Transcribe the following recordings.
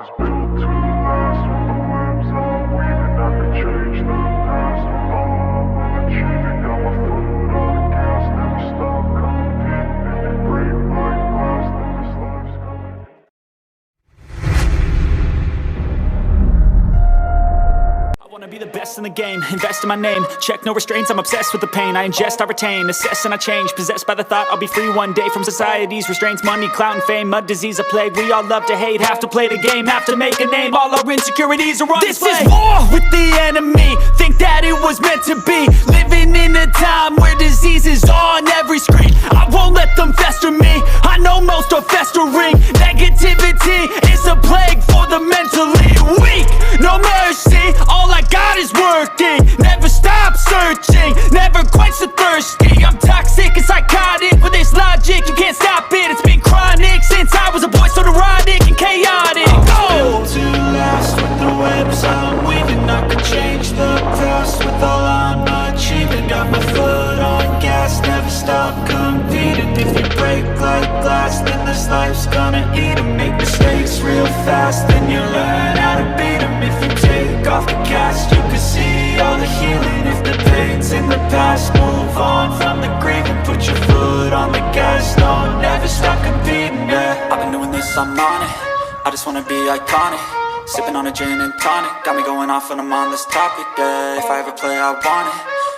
was built to last. With the webs I'm weaving, I could change the past. With all I'm achieving, got my foot on the gas. Never stop competing. If you break like glass, then this life's gonna end. I wanna be the best in the game, invest in my name. Check no restraints, I'm obsessed with the pain. I ingest, I retain, assess and I change. Possessed by the thought I'll be free one day from society's restraints. Money, clout and fame, mud, disease, a plague. We all love to hate, have to play the game, have to make a name. All our insecurities are on display. This is war with the enemy, think that it was meant to be. Living in a time where disease is on every screen. I won't let them fester me, I know most are festering. Negativity is a plague for the mentally weak. No mercy, all I got is working. Never stop searching, never quench the thirsty. I'm toxic and psychotic with this logic, you can't stop it. It's been chronic since I was a boy, so neurotic and chaotic. Built to last. With the webs I'm weaving, I could change the past. With all I'm achieving, got my foot on gas. Never stop competing. If you break like glass, then this life's gonna eat 'em. Make mistakes real fast, then you learn how to beat 'em. If you take off the cast, you can see all the healing. If the pain's in the past, move on from the grave and put your foot on the gas. No, never stop competing, yeah. I've been doing this, I'm on it. I just wanna be iconic. Sipping on a gin and tonic, got me going off when I'm on this topic, yeah. If I ever play, I want it.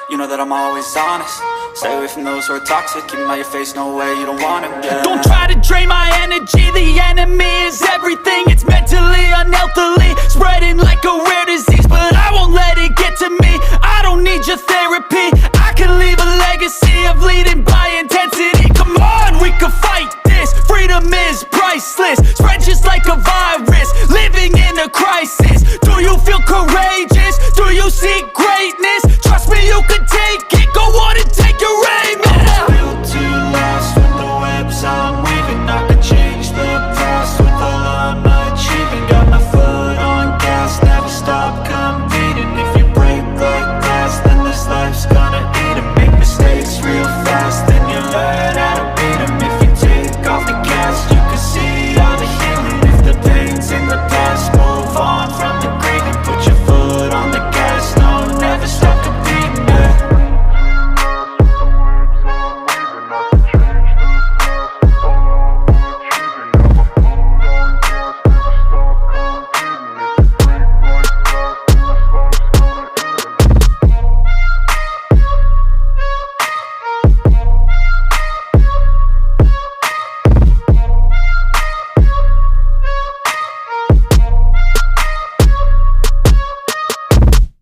You know that I'm always honest. Stay away from those who are toxic. Keep 'em out your face, no way, you don't want it, yeah. Don't try to drain my energy. The enemy is everything. It's mentally, unhealthily, spreading like a